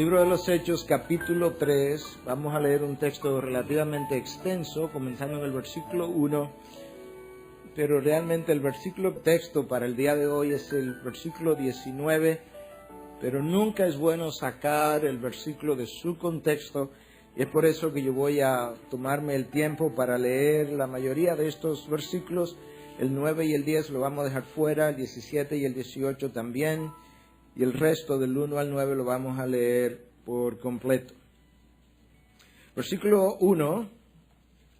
Libro de los Hechos, capítulo 3, vamos a leer un texto relativamente extenso, comenzando en el versículo 1, pero realmente el versículo texto para el día de hoy es el versículo 19, pero nunca es bueno sacar el versículo de su contexto, y es por eso que yo voy a tomarme el tiempo para leer la mayoría de estos versículos. El 9 y el 10 lo vamos a dejar fuera, el 17 y el 18 también, y el resto del 1 al 9 lo vamos a leer por completo. Versículo 1,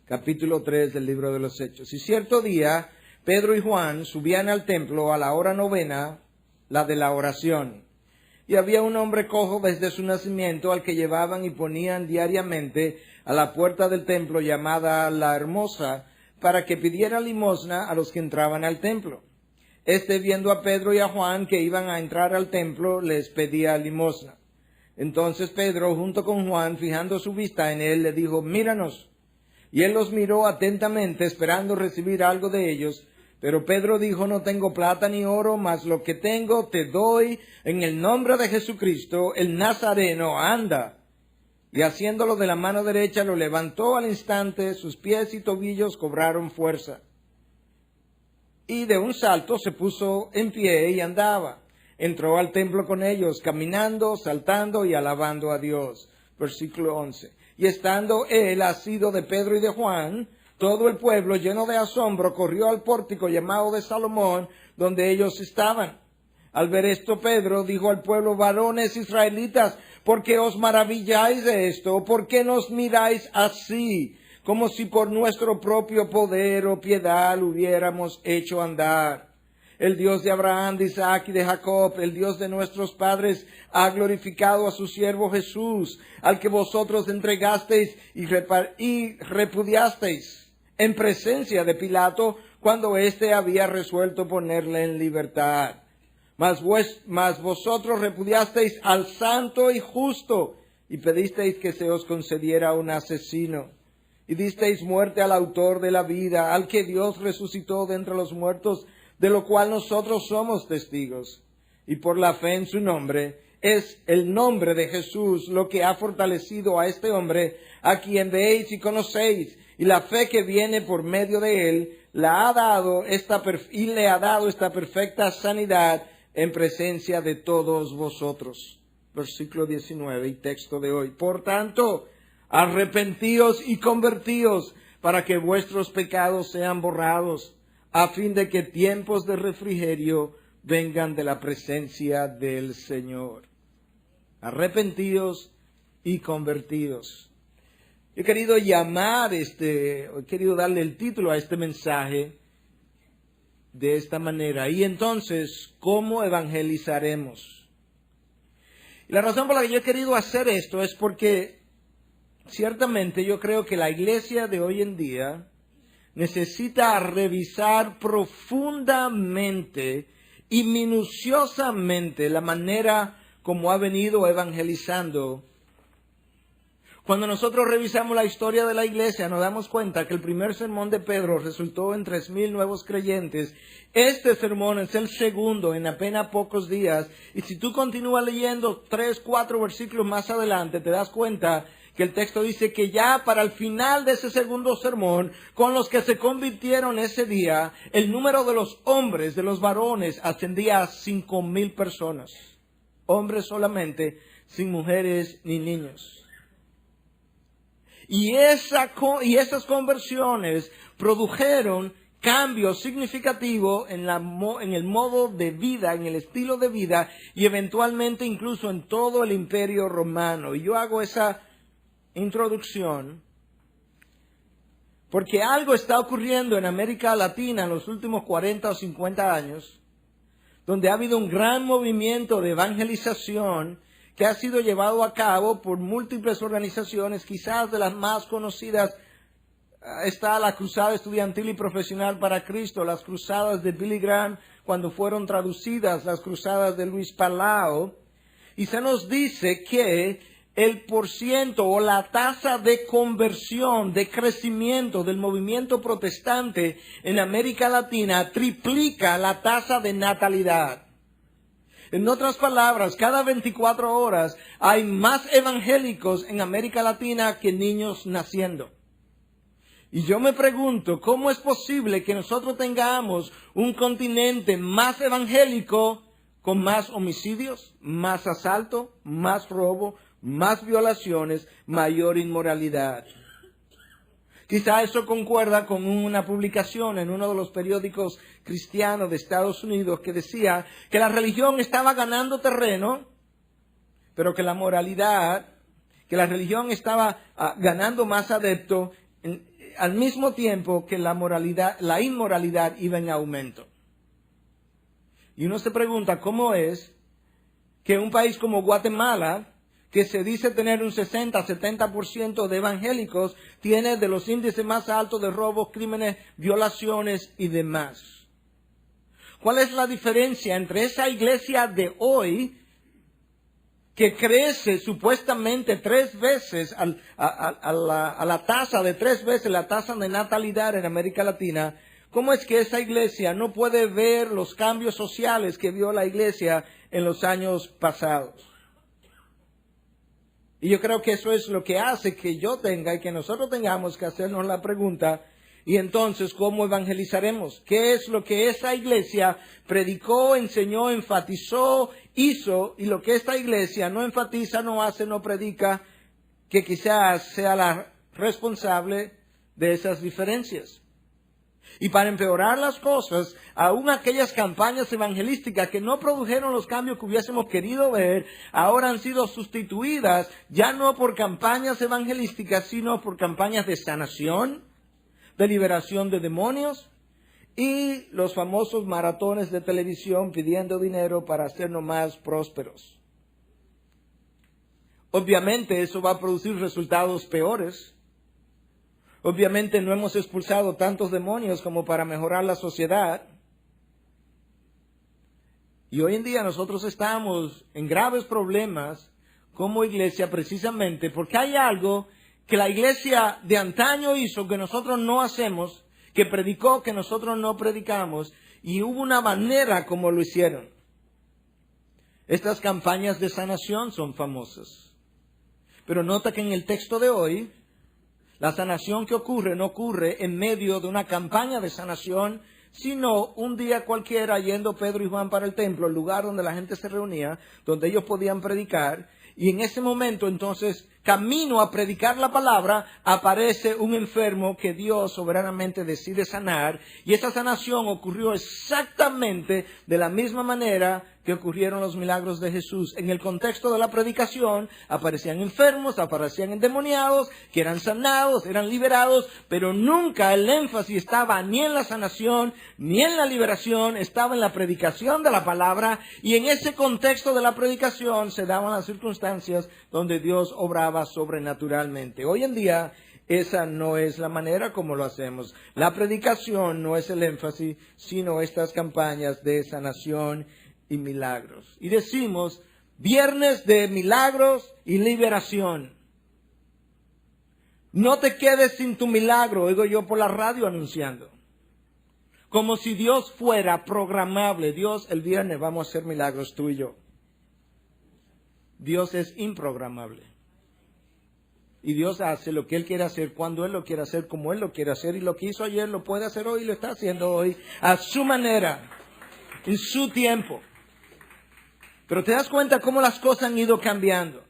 capítulo 3 del libro de los Hechos. Y cierto día, Pedro y Juan subían al templo a la hora novena, la de la oración. Y había un hombre cojo desde su nacimiento, al que llevaban y ponían diariamente a la puerta del templo, llamada La Hermosa, para que pidiera limosna a los que entraban al templo. Viendo a Pedro y a Juan que iban a entrar al templo, les pedía limosna. Entonces Pedro, junto con Juan, fijando su vista en él, le dijo: míranos. Y él los miró atentamente, esperando recibir algo de ellos. Pero Pedro dijo: no tengo plata ni oro, mas lo que tengo te doy. En el nombre de Jesucristo, el Nazareno, anda. Y haciéndolo de la mano derecha, lo levantó al instante, sus pies y tobillos cobraron fuerza. Y de un salto se puso en pie y andaba. Entró al templo con ellos, caminando, saltando y alabando a Dios. Versículo 11. Y estando él asido de Pedro y de Juan, todo el pueblo, lleno de asombro, corrió al pórtico llamado de Salomón, donde ellos estaban. Al ver esto, Pedro dijo al pueblo: varones israelitas, ¿por qué os maravilláis de esto? ¿Por qué nos miráis así, como si por nuestro propio poder o piedad lo hubiéramos hecho andar? El Dios de Abraham, de Isaac y de Jacob, el Dios de nuestros padres, ha glorificado a su siervo Jesús, al que vosotros entregasteis y repudiasteis en presencia de Pilato, cuando éste había resuelto ponerle en libertad. Mas vosotros repudiasteis al santo y justo, y pedisteis que se os concediera un asesino. Y disteis muerte al autor de la vida, al que Dios resucitó de entre los muertos, de lo cual nosotros somos testigos. Y por la fe en su nombre, es el nombre de Jesús lo que ha fortalecido a este hombre, a quien veis y conocéis, y la fe que viene por medio de él, le ha dado esta perfecta sanidad en presencia de todos vosotros. Versículo 19 y texto de hoy. Por tanto, arrepentíos y convertíos, para que vuestros pecados sean borrados, a fin de que tiempos de refrigerio vengan de la presencia del Señor. Arrepentíos y convertidos. He querido he querido darle el título a este mensaje de esta manera. Y entonces, ¿cómo evangelizaremos? Y la razón por la que yo he querido hacer esto es porque ciertamente yo creo que la iglesia de hoy en día necesita revisar profundamente y minuciosamente la manera como ha venido evangelizando. Cuando nosotros revisamos la historia de la iglesia, nos damos cuenta que el primer sermón de Pedro resultó en 3,000 nuevos creyentes. Este sermón es el segundo en apenas pocos días. Y si tú continúas leyendo 3, 4 versículos más adelante, te das cuenta que el texto dice que ya para el final de ese segundo sermón, con los que se convirtieron ese día, el número de los hombres, de los varones, ascendía a 5,000 personas. Hombres solamente, sin mujeres ni niños. Y esas conversiones produjeron cambios significativos en el modo de vida, en el estilo de vida, y eventualmente incluso en todo el Imperio Romano. Y yo hago esa introducción porque algo está ocurriendo en América Latina en los últimos 40 o 50 años, donde ha habido un gran movimiento de evangelización que ha sido llevado a cabo por múltiples organizaciones. Quizás de las más conocidas está la Cruzada Estudiantil y Profesional para Cristo, las Cruzadas de Billy Graham, cuando fueron traducidas, las Cruzadas de Luis Palau. Y se nos dice que el porciento o la tasa de conversión, de crecimiento del movimiento protestante en América Latina triplica la tasa de natalidad. En otras palabras, cada 24 horas hay más evangélicos en América Latina que niños naciendo. Y yo me pregunto, ¿cómo es posible que nosotros tengamos un continente más evangélico con más homicidios, más asalto, más robo, más violaciones, mayor inmoralidad? Quizá eso concuerda con una publicación en uno de los periódicos cristianos de Estados Unidos que decía que la religión estaba ganando terreno, pero que la religión estaba ganando más adeptos al mismo tiempo que la inmoralidad iba en aumento. Y uno se pregunta cómo es que un país como Guatemala, que se dice tener un 60-70% de evangélicos, tiene de los índices más altos de robos, crímenes, violaciones y demás. ¿Cuál es la diferencia entre esa iglesia de hoy, que crece supuestamente 3 veces a la tasa de 3 veces la tasa de natalidad en América Latina? ¿Cómo es que esa iglesia no puede ver los cambios sociales que vio la iglesia en los años pasados? Y yo creo que eso es lo que hace que yo tenga y que nosotros tengamos que hacernos la pregunta, y entonces, ¿cómo evangelizaremos? ¿Qué es lo que esa iglesia predicó, enseñó, enfatizó, hizo, y lo que esta iglesia no enfatiza, no hace, no predica, que quizás sea la responsable de esas diferencias? Y para empeorar las cosas, aún aquellas campañas evangelísticas que no produjeron los cambios que hubiésemos querido ver, ahora han sido sustituidas ya no por campañas evangelísticas, sino por campañas de sanación, de liberación de demonios y los famosos maratones de televisión pidiendo dinero para hacernos más prósperos. Obviamente eso va a producir resultados peores. Obviamente no hemos expulsado tantos demonios como para mejorar la sociedad. Y hoy en día nosotros estamos en graves problemas como iglesia precisamente porque hay algo que la iglesia de antaño hizo que nosotros no hacemos, que predicó que nosotros no predicamos, y hubo una manera como lo hicieron. Estas campañas de sanación son famosas. Pero nota que en el texto de hoy, la sanación que ocurre no ocurre en medio de una campaña de sanación, sino un día cualquiera yendo Pedro y Juan para el templo, el lugar donde la gente se reunía, donde ellos podían predicar, y en ese momento entonces, camino a predicar la palabra, aparece un enfermo que Dios soberanamente decide sanar, y esa sanación ocurrió exactamente de la misma manera que ocurrieron los milagros de Jesús. En el contexto de la predicación, aparecían enfermos, aparecían endemoniados, que eran sanados, eran liberados, pero nunca el énfasis estaba ni en la sanación, ni en la liberación, estaba en la predicación de la palabra, y en ese contexto de la predicación se daban las circunstancias donde Dios obraba sobrenaturalmente. Hoy en día, esa no es la manera como lo hacemos. La predicación no es el énfasis, sino estas campañas de sanación y milagros. Y decimos, viernes de milagros y liberación. No te quedes sin tu milagro, oigo yo por la radio anunciando. Como si Dios fuera programable. Dios, el viernes vamos a hacer milagros, tú y yo. Dios es improgramable. Y Dios hace lo que Él quiere hacer, cuando Él lo quiere hacer, como Él lo quiere hacer. Y lo que hizo ayer lo puede hacer hoy y lo está haciendo hoy a su manera, en su tiempo. Pero te das cuenta cómo las cosas han ido cambiando.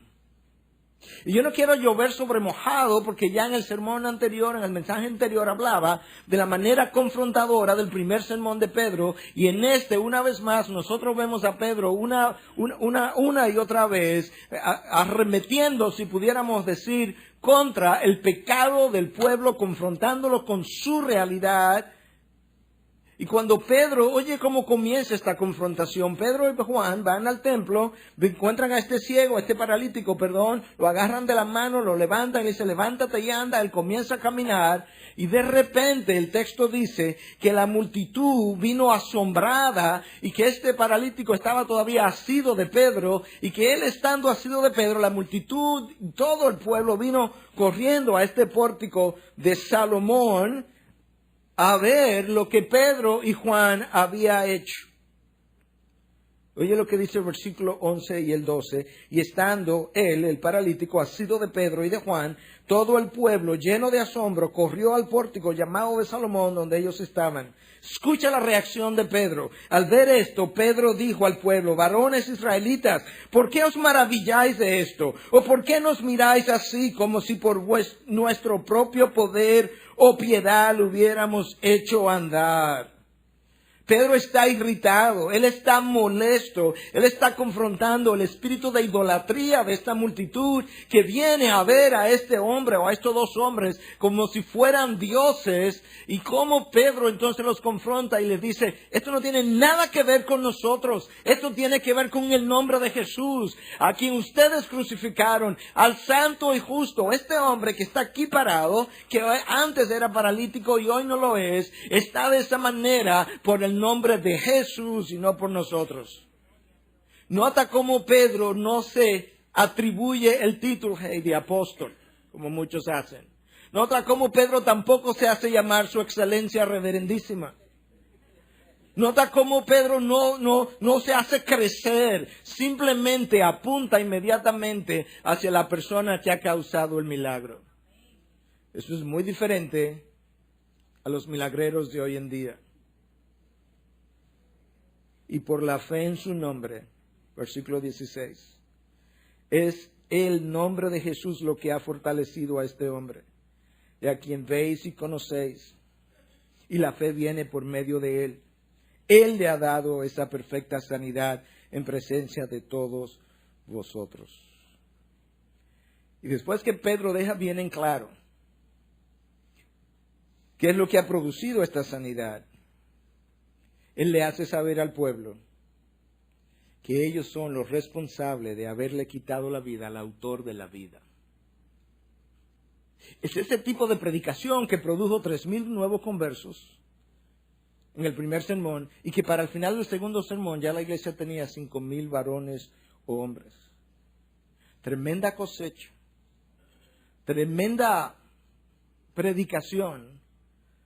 Y yo no quiero llover sobre mojado porque ya en el sermón anterior, en el mensaje anterior, hablaba de la manera confrontadora del primer sermón de Pedro. Y en este, una vez más, nosotros vemos a Pedro una y otra vez arremetiendo, si pudiéramos decir, contra el pecado del pueblo, confrontándolo con su realidad. Y cuando Pedro, oye cómo comienza esta confrontación, Pedro y Juan van al templo, encuentran a este ciego, a este paralítico, lo agarran de la mano, lo levantan y dice, levántate y anda, él comienza a caminar, y de repente el texto dice que la multitud vino asombrada, y que este paralítico estaba todavía asido de Pedro, y que él estando asido de Pedro, la multitud, todo el pueblo vino corriendo a este pórtico de Salomón, a ver lo que Pedro y Juan había hecho. Oye lo que dice el versículo 11 y el 12. Y estando él, el paralítico, asido de Pedro y de Juan, todo el pueblo, lleno de asombro, corrió al pórtico llamado de Salomón, donde ellos estaban. Escucha la reacción de Pedro. Al ver esto, Pedro dijo al pueblo: varones israelitas, ¿por qué os maravilláis de esto? ¿O por qué nos miráis así, como si por nuestro propio poder o piedad lo hubiéramos hecho andar? Pedro está irritado, él está molesto, él está confrontando el espíritu de idolatría de esta multitud que viene a ver a este hombre o a estos dos hombres como si fueran dioses. Y cómo Pedro entonces los confronta y les dice: esto no tiene nada que ver con nosotros, esto tiene que ver con el nombre de Jesús, a quien ustedes crucificaron, al santo y justo. Este hombre que está aquí parado, que antes era paralítico y hoy no lo es, está de esa manera por el nombre de Jesús y no por nosotros. Nota cómo Pedro no se atribuye el título de apóstol, como muchos hacen. Nota cómo Pedro tampoco se hace llamar su excelencia reverendísima. Nota cómo Pedro no se hace crecer, simplemente apunta inmediatamente hacia la persona que ha causado el milagro. Eso es muy diferente a los milagreros de hoy en día. Y por la fe en su nombre, versículo 16, es el nombre de Jesús lo que ha fortalecido a este hombre, y a quien veis y conocéis, y la fe viene por medio de él. Él le ha dado esa perfecta sanidad en presencia de todos vosotros. Y después que Pedro deja bien en claro qué es lo que ha producido esta sanidad, él le hace saber al pueblo que ellos son los responsables de haberle quitado la vida al autor de la vida. Es ese tipo de predicación que produjo 3,000 nuevos conversos en el primer sermón, y que para el final del segundo sermón ya la iglesia tenía 5,000 varones o hombres. Tremenda cosecha, tremenda predicación,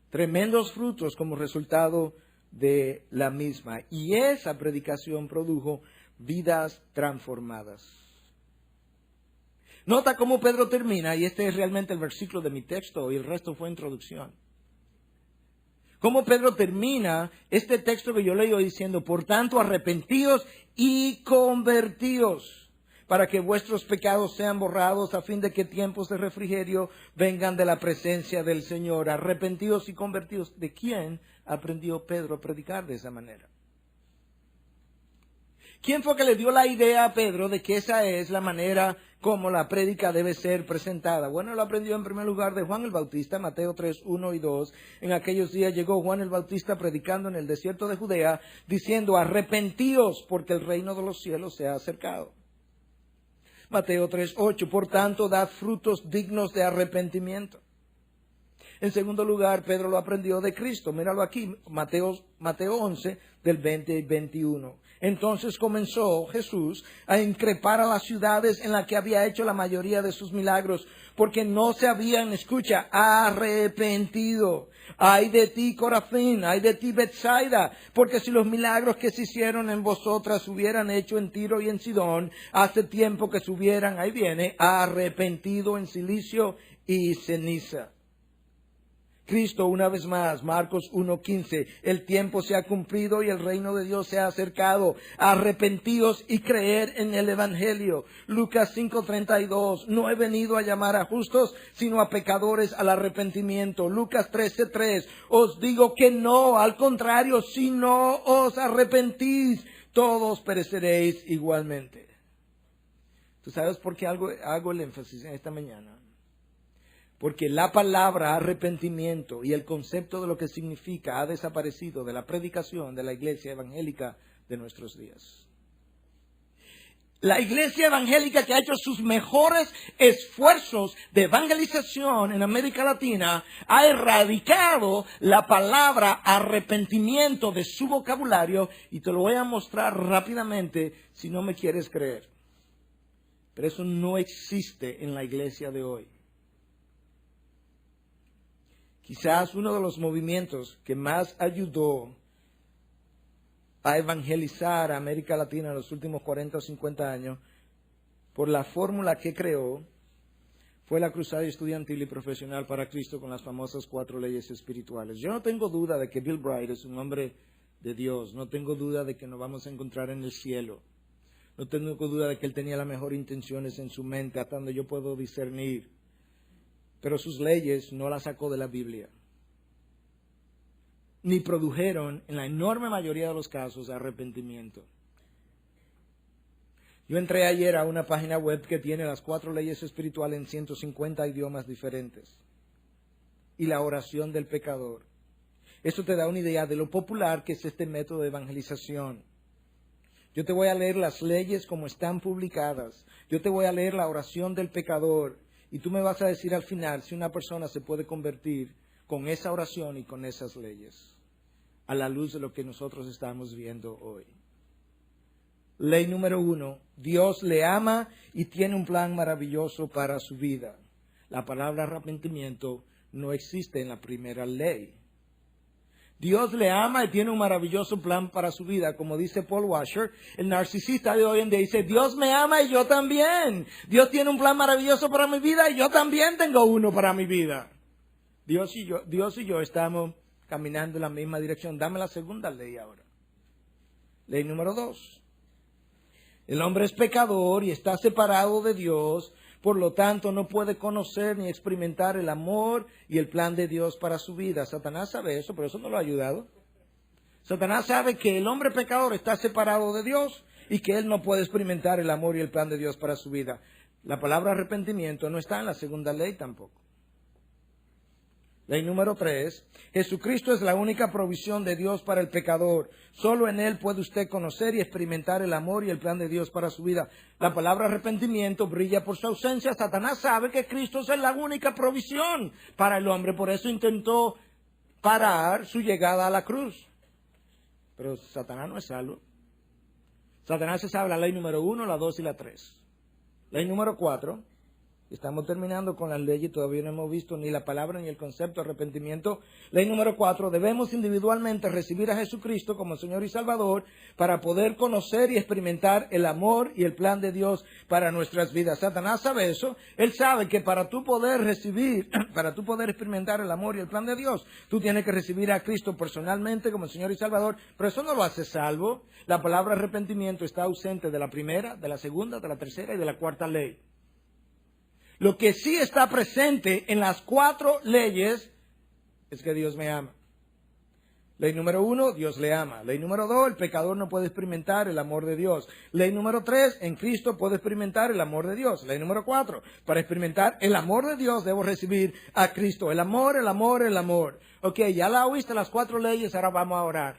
tremendos frutos como resultado de la misma. Y esa predicación produjo vidas transformadas. Nota cómo Pedro termina, y este es realmente el versículo de mi texto y el resto fue introducción. Cómo Pedro termina este texto que yo leo diciendo: por tanto, arrepentíos y convertíos, para que vuestros pecados sean borrados, a fin de que tiempos de refrigerio vengan de la presencia del Señor. Arrepentíos y convertíos. ¿De quién aprendió Pedro a predicar de esa manera? ¿Quién fue que le dio la idea a Pedro de que esa es la manera como la prédica debe ser presentada? Bueno, lo aprendió en primer lugar de Juan el Bautista, Mateo 3, 1 y 2. En aquellos días llegó Juan el Bautista predicando en el desierto de Judea, diciendo: arrepentíos, porque el reino de los cielos se ha acercado. Mateo 3, 8, por tanto, dad frutos dignos de arrepentimiento. En segundo lugar, Pedro lo aprendió de Cristo. Míralo aquí, Mateo 11, del 20 y 21. Entonces comenzó Jesús a increpar a las ciudades en las que había hecho la mayoría de sus milagros, porque no se habían, escucha, arrepentido. Ay de ti, Corazín, ay de ti, Betsaida, porque si los milagros que se hicieron en vosotras se hubieran hecho en Tiro y en Sidón, hace tiempo que se hubieran, ahí viene, arrepentido en silicio y ceniza. Cristo, una vez más, Marcos 1:15, el tiempo se ha cumplido y el reino de Dios se ha acercado. Arrepentíos y creer en el Evangelio. Lucas 5:32, no he venido a llamar a justos, sino a pecadores al arrepentimiento. Lucas 13:3, os digo que no, al contrario, si no os arrepentís, todos pereceréis igualmente. ¿Tú sabes por qué hago el énfasis en esta mañana? Porque la palabra arrepentimiento y el concepto de lo que significa ha desaparecido de la predicación de la iglesia evangélica de nuestros días. La iglesia evangélica que ha hecho sus mejores esfuerzos de evangelización en América Latina ha erradicado la palabra arrepentimiento de su vocabulario, y te lo voy a mostrar rápidamente si no me quieres creer. Pero eso no existe en la iglesia de hoy. Quizás uno de los movimientos que más ayudó a evangelizar a América Latina en los últimos 40 o 50 años, por la fórmula que creó, fue la cruzada estudiantil y profesional para Cristo con las famosas 4 leyes espirituales. Yo no tengo duda de que Bill Bright es un hombre de Dios. No tengo duda de que nos vamos a encontrar en el cielo. No tengo duda de que él tenía las mejores intenciones en su mente, hasta donde yo puedo discernir. Pero sus leyes no las sacó de la Biblia. Ni produjeron, en la enorme mayoría de los casos, arrepentimiento. Yo entré ayer a una página web que tiene las 4 leyes espirituales en 150 idiomas diferentes. Y la oración del pecador. Eso te da una idea de lo popular que es este método de evangelización. Yo te voy a leer las leyes como están publicadas. Yo te voy a leer la oración del pecador. Y tú me vas a decir al final si una persona se puede convertir con esa oración y con esas leyes. A la luz de lo que nosotros estamos viendo hoy. Ley número 1. Dios le ama y tiene un plan maravilloso para su vida. La palabra arrepentimiento no existe en la primera ley. Dios le ama y tiene un maravilloso plan para su vida. Como dice Paul Washer, el narcisista de hoy en día dice, Dios me ama y yo también. Dios tiene un plan maravilloso para mi vida y yo también tengo uno para mi vida. Dios y yo estamos caminando en la misma dirección. Dame la segunda ley ahora. Ley número 2. El hombre es pecador y está separado de Dios, por lo tanto no puede conocer ni experimentar el amor y el plan de Dios para su vida. Satanás sabe eso, pero eso no lo ha ayudado. Satanás sabe que el hombre pecador está separado de Dios y que él no puede experimentar el amor y el plan de Dios para su vida. La palabra arrepentimiento no está en la segunda ley tampoco. Ley número 3. Jesucristo es la única provisión de Dios para el pecador. Solo en Él puede usted conocer y experimentar el amor y el plan de Dios para su vida. La palabra arrepentimiento brilla por su ausencia. Satanás sabe que Cristo es la única provisión para el hombre. Por eso intentó parar su llegada a la cruz. Pero Satanás no es salvo. Satanás se sabe la ley número 1, la 2 y la 3. Ley número 4. Estamos terminando con las leyes, todavía no hemos visto ni la palabra ni el concepto de arrepentimiento. Ley número 4, debemos individualmente recibir a Jesucristo como Señor y Salvador para poder conocer y experimentar el amor y el plan de Dios para nuestras vidas. Satanás sabe eso. Él sabe que para tú poder recibir, para tú poder experimentar el amor y el plan de Dios, tú tienes que recibir a Cristo personalmente como Señor y Salvador, pero eso no lo hace salvo. La palabra arrepentimiento está ausente de la primera, de la segunda, de la tercera y de la cuarta ley. Lo que sí está presente en las 4 leyes es que Dios me ama. Ley número 1, Dios le ama. Ley número 2, el pecador no puede experimentar el amor de Dios. Ley número 3, en Cristo puedo experimentar el amor de Dios. Ley número 4, para experimentar el amor de Dios debo recibir a Cristo. El amor, el amor, el amor. Ok, ya la oíste las 4 leyes, ahora vamos a orar.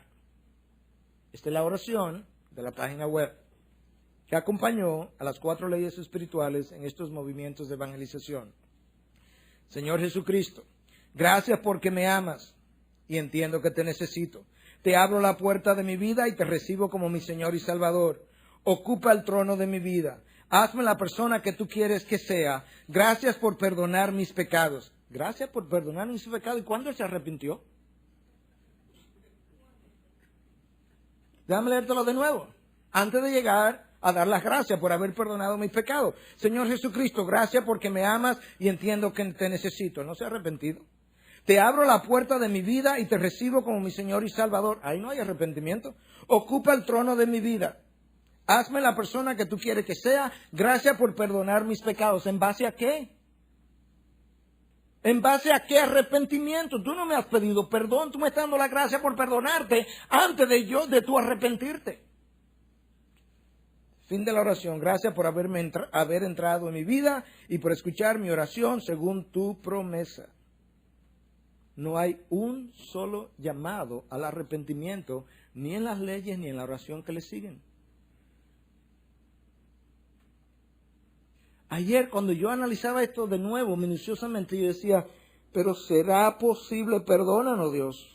Esta es la oración de la página web que acompañó a las 4 leyes espirituales en estos movimientos de evangelización. Señor Jesucristo, gracias porque me amas y entiendo que te necesito. Te abro la puerta de mi vida y te recibo como mi Señor y Salvador. Ocupa el trono de mi vida. Hazme la persona que tú quieres que sea. Gracias por perdonar mis pecados. Gracias por perdonar mis pecados. ¿Y cuándo él se arrepintió? Déjame leértelo de nuevo. Antes de llegar a dar las gracias por haber perdonado mis pecados. Señor Jesucristo, gracias porque me amas y entiendo que te necesito. ¿No se ha arrepentido? Te abro la puerta de mi vida y te recibo como mi Señor y Salvador. Ahí no hay arrepentimiento. Ocupa el trono de mi vida. Hazme la persona que tú quieres que sea. Gracias por perdonar mis pecados. ¿En base a qué? ¿En base a qué arrepentimiento? Tú no me has pedido perdón. Tú me estás dando la gracia por perdonarte antes de tú arrepentirte. Fin de la oración. Gracias por haber entrado en mi vida y por escuchar mi oración según tu promesa. No hay un solo llamado al arrepentimiento, ni en las leyes ni en la oración que le siguen. Ayer, cuando yo analizaba esto de nuevo, minuciosamente, yo decía, pero ¿será posible? Perdónanos, Dios.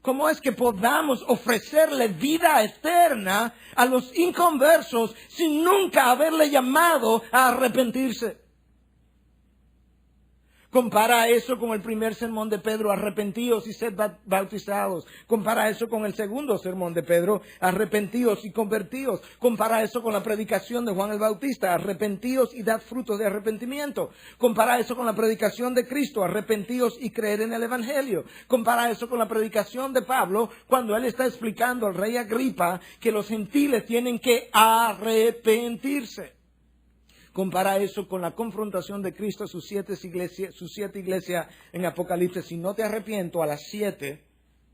¿Cómo es que podamos ofrecerle vida eterna a los inconversos sin nunca haberle llamado a arrepentirse? Compara eso con el primer sermón de Pedro, arrepentíos y sed bautizados. Compara eso con el segundo sermón de Pedro, arrepentíos y convertíos. Compara eso con la predicación de Juan el Bautista, arrepentíos y dad frutos de arrepentimiento. Compara eso con la predicación de Cristo, arrepentíos y creed en el Evangelio. Compara eso con la predicación de Pablo, cuando él está explicando al rey Agripa que los gentiles tienen que arrepentirse. Compara eso con la confrontación de Cristo a sus siete iglesias en Apocalipsis. Si no te arrepiento, a las 7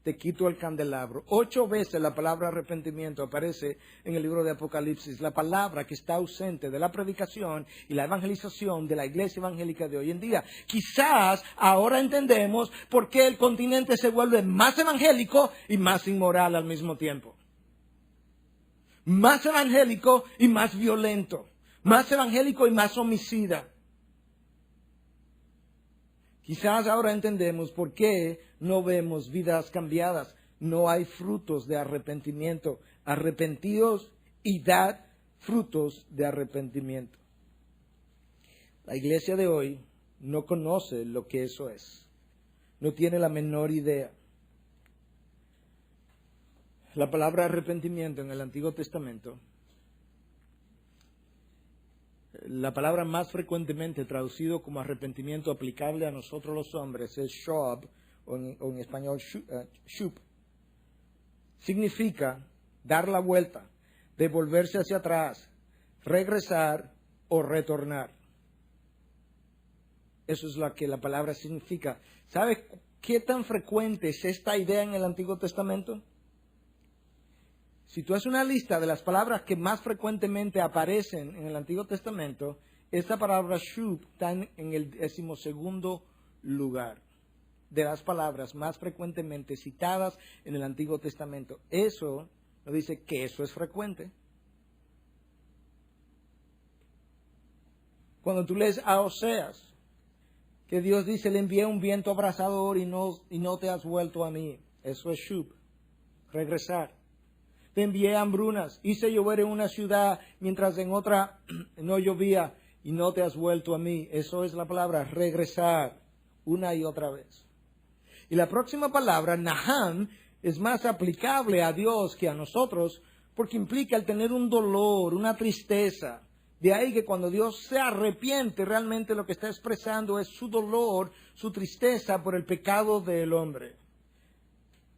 te quito el candelabro. 8 veces la palabra arrepentimiento aparece en el libro de Apocalipsis. La palabra que está ausente de la predicación y la evangelización de la iglesia evangélica de hoy en día. Quizás ahora entendemos por qué el continente se vuelve más evangélico y más inmoral al mismo tiempo. Más evangélico y más violento. Más evangélico y más homicida. Quizás ahora entendemos por qué no vemos vidas cambiadas. No hay frutos de arrepentimiento. Arrepentíos y dad frutos de arrepentimiento. La iglesia de hoy no conoce lo que eso es. No tiene la menor idea. La palabra arrepentimiento en el Antiguo Testamento, la palabra más frecuentemente traducido como arrepentimiento aplicable a nosotros los hombres es shob, o en español shup. Significa dar la vuelta, devolverse hacia atrás, regresar o retornar. Eso es lo que la palabra significa. ¿Sabe qué tan frecuente es esta idea en el Antiguo Testamento? Si tú haces una lista de las palabras que más frecuentemente aparecen en el Antiguo Testamento, esta palabra shub está en el 12º lugar de las palabras más frecuentemente citadas en el Antiguo Testamento. Eso nos dice que eso es frecuente. Cuando tú lees a Oseas, que Dios dice, le envié un viento abrasador y no te has vuelto a mí. Eso es shub, regresar. Te envié hambrunas, hice llover en una ciudad mientras en otra no llovía y no te has vuelto a mí. Eso es la palabra regresar una y otra vez. Y la próxima palabra, naham, es más aplicable a Dios que a nosotros porque implica el tener un dolor, una tristeza. De ahí que cuando Dios se arrepiente, realmente lo que está expresando es su dolor, su tristeza por el pecado del hombre.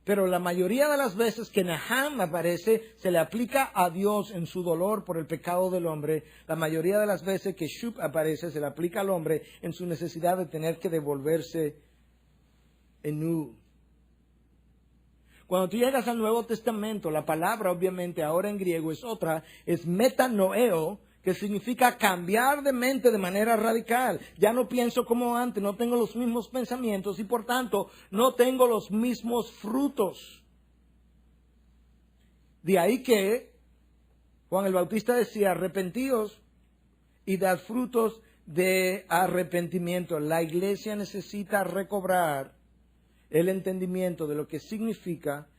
Pero la mayoría de las veces que Naham aparece, se le aplica a Dios en su dolor por el pecado del hombre. La mayoría de las veces que Shub aparece, se le aplica al hombre en su necesidad de tener que devolverse en U. Cuando tú llegas al Nuevo Testamento, la palabra obviamente ahora en griego es otra, es metanoeo, que significa cambiar de mente de manera radical. Ya no pienso como antes, no tengo los mismos pensamientos y por tanto no tengo los mismos frutos. De ahí que Juan el Bautista decía, arrepentíos y dad frutos de arrepentimiento. La iglesia necesita recobrar el entendimiento de lo que significa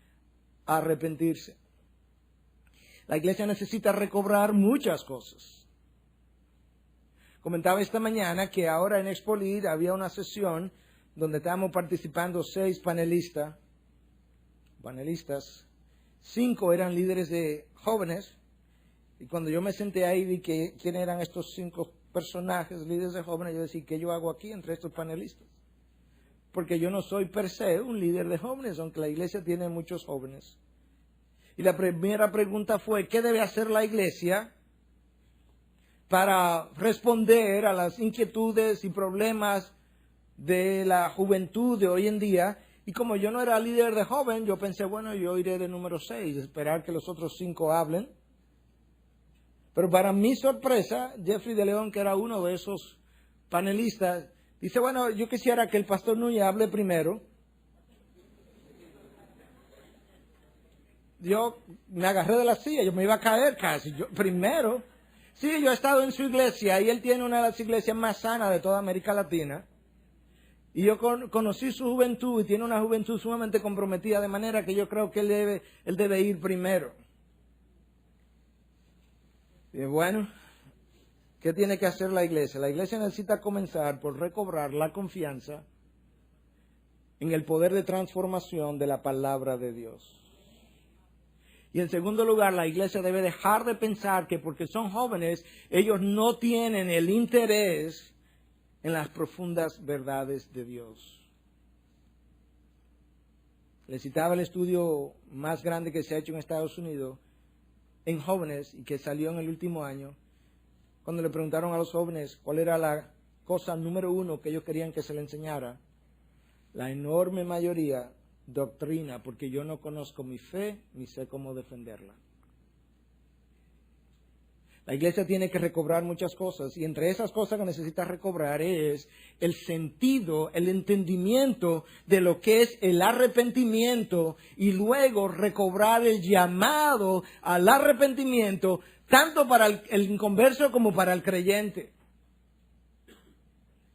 arrepentirse. La iglesia necesita recobrar muchas cosas. Comentaba esta mañana que ahora en Expolit había una sesión donde estábamos participando 6 panelistas. 5 eran líderes de jóvenes. Y cuando yo me senté ahí vi que quién eran estos 5 personajes, líderes de jóvenes, yo decía, ¿qué yo hago aquí entre estos panelistas? Porque yo no soy per se un líder de jóvenes, aunque la iglesia tiene muchos jóvenes. Y la primera pregunta fue, ¿qué debe hacer la iglesia para responder a las inquietudes y problemas de la juventud de hoy en día? Y como yo no era líder de joven, yo pensé, bueno, yo iré de número 6, esperar que los otros 5 hablen. Pero para mi sorpresa, Jeffrey de León, que era uno de esos panelistas, dice, bueno, yo quisiera que el pastor Núñez hable primero. Yo me agarré de la silla, yo me iba a caer casi. Primero, sí, yo he estado en su iglesia y él tiene una de las iglesias más sanas de toda América Latina. Y yo conocí su juventud y tiene una juventud sumamente comprometida, de manera que yo creo que él debe ir primero. Y bueno, ¿Qué tiene que hacer la iglesia? La iglesia necesita comenzar por recobrar la confianza en el poder de transformación de la palabra de Dios. Y en segundo lugar, la iglesia debe dejar de pensar que porque son jóvenes, ellos no tienen el interés en las profundas verdades de Dios. Les citaba el estudio más grande que se ha hecho en Estados Unidos en jóvenes y que salió en el último año, cuando le preguntaron a los jóvenes cuál era la cosa número uno que ellos querían que se le enseñara. La enorme mayoría, doctrina, porque yo no conozco mi fe ni sé cómo defenderla. La iglesia tiene que recobrar muchas cosas y entre esas cosas que necesita recobrar es el sentido, el entendimiento de lo que es el arrepentimiento y luego recobrar el llamado al arrepentimiento tanto para el inconverso como para el creyente.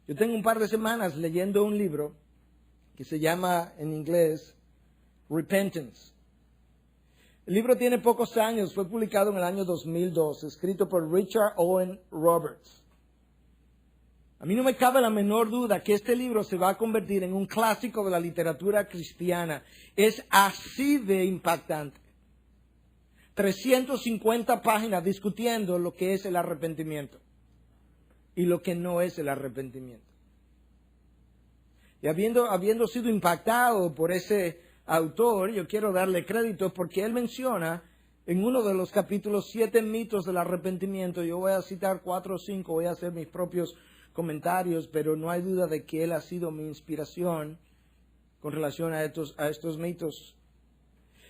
Yo tengo un par de semanas leyendo un libro que se llama en inglés Repentance. El libro tiene pocos años, fue publicado en el año 2002, escrito por Richard Owen Roberts. A mí no me cabe la menor duda que este libro se va a convertir en un clásico de la literatura cristiana. Es así de impactante. 350 páginas discutiendo lo que es el arrepentimiento y lo que no es el arrepentimiento. Y habiendo sido impactado por ese autor, yo quiero darle crédito porque él menciona en uno de los capítulos 7 mitos del arrepentimiento. Yo voy a citar 4 o 5, voy a hacer mis propios comentarios, pero no hay duda de que él ha sido mi inspiración con relación a estos mitos.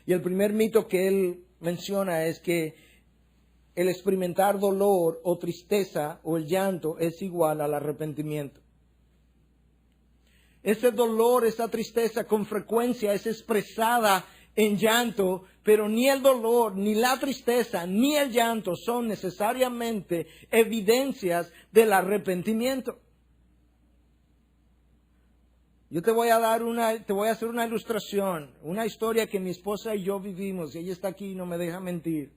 Y el primer mito que él menciona es que el experimentar dolor o tristeza o el llanto es igual al arrepentimiento. Ese dolor, esa tristeza con frecuencia es expresada en llanto, pero ni el dolor, ni la tristeza, ni el llanto son necesariamente evidencias del arrepentimiento. Yo te voy a hacer una ilustración, una historia que mi esposa y yo vivimos, y ella está aquí y no me deja mentir.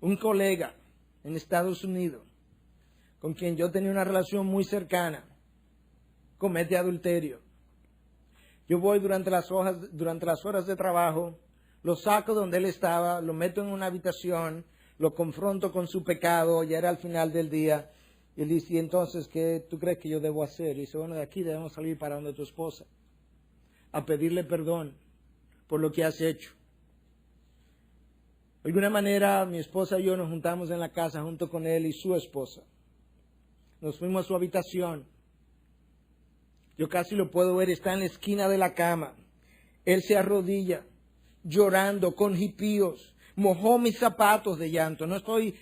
Un colega en Estados Unidos, con quien yo tenía una relación muy cercana, comete adulterio. Yo voy durante las horas de trabajo, lo saco donde él estaba, lo meto en una habitación, lo confronto con su pecado, ya era al final del día, y él dice, ¿y entonces qué tú crees que yo debo hacer? Y dice, bueno, de aquí debemos salir para donde tu esposa, a pedirle perdón por lo que has hecho. De alguna manera, mi esposa y yo nos juntamos en la casa junto con él y su esposa. Nos fuimos a su habitación. Yo casi lo puedo ver, está en la esquina de la cama. Él se arrodilla, llorando, con hipíos. Mojó mis zapatos de llanto.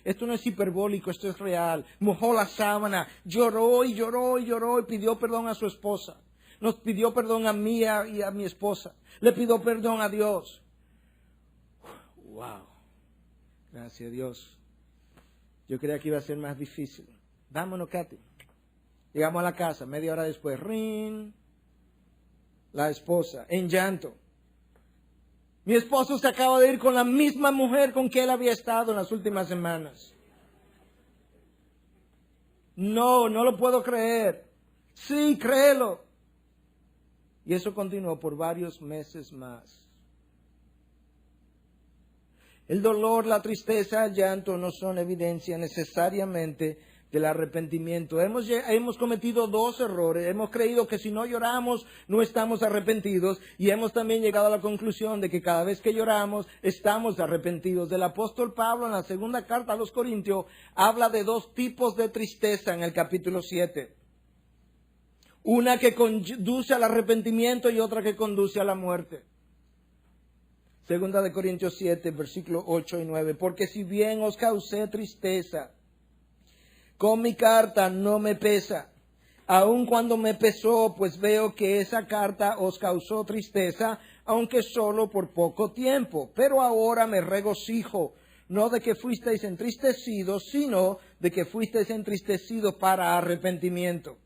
Esto no es hiperbólico, esto es real. Mojó la sábana, lloró y lloró y lloró y pidió perdón a su esposa. Nos pidió perdón a mí y a mi esposa. Le pidió perdón a Dios. Wow. Gracias a Dios. Yo creía que iba a ser más difícil. Vámonos, Katy. Llegamos a la casa, media hora después, ¡rin! La esposa, en llanto. Mi esposo se acaba de ir con la misma mujer con que él había estado en las últimas semanas. No lo puedo creer. Sí, créelo. Y eso continuó por varios meses más. El dolor, la tristeza, el llanto no son evidencia necesariamente del arrepentimiento. Hemos cometido 2 errores. Hemos creído que si no lloramos no estamos arrepentidos y hemos también llegado a la conclusión de que cada vez que lloramos estamos arrepentidos. El apóstol Pablo en la segunda carta a los Corintios habla de 2 tipos de tristeza en el capítulo 7. Una que conduce al arrepentimiento y otra que conduce a la muerte. Segunda de Corintios 7, versículos 8 y 9. Porque si bien os causé tristeza, con mi carta no me pesa. Aun cuando me pesó, pues veo que esa carta os causó tristeza, aunque solo por poco tiempo. Pero ahora me regocijo, no de que fuisteis entristecidos, sino de que fuisteis entristecidos para arrepentimiento.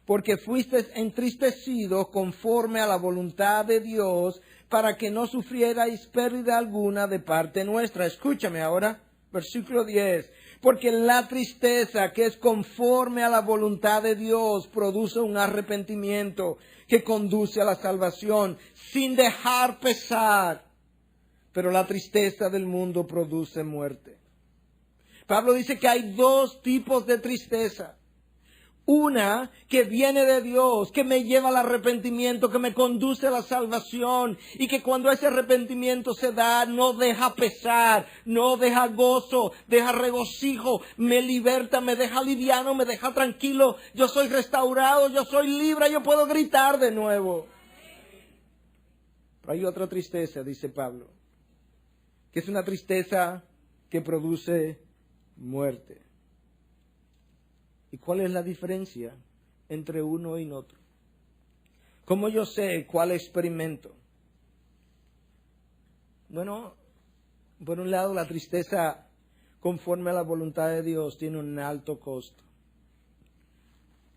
Porque fuisteis entristecidos conforme a la voluntad de Dios, para que no sufrierais pérdida alguna de parte nuestra. Escúchame ahora, versículo 10. Porque la tristeza que es conforme a la voluntad de Dios produce un arrepentimiento que conduce a la salvación sin dejar pesar. Pero la tristeza del mundo produce muerte. Pablo dice que hay dos tipos de tristeza. Una que viene de Dios, que me lleva al arrepentimiento, que me conduce a la salvación y que cuando ese arrepentimiento se da no deja pesar, no deja gozo, deja regocijo, me liberta, me deja liviano, me deja tranquilo. Yo soy restaurado, yo soy libre, yo puedo gritar de nuevo. Pero hay otra tristeza, dice Pablo, que es una tristeza que produce muerte. ¿Y cuál es la diferencia entre uno y otro? ¿Cómo yo sé cuál experimento? Bueno, por un lado, la tristeza conforme a la voluntad de Dios tiene un alto costo.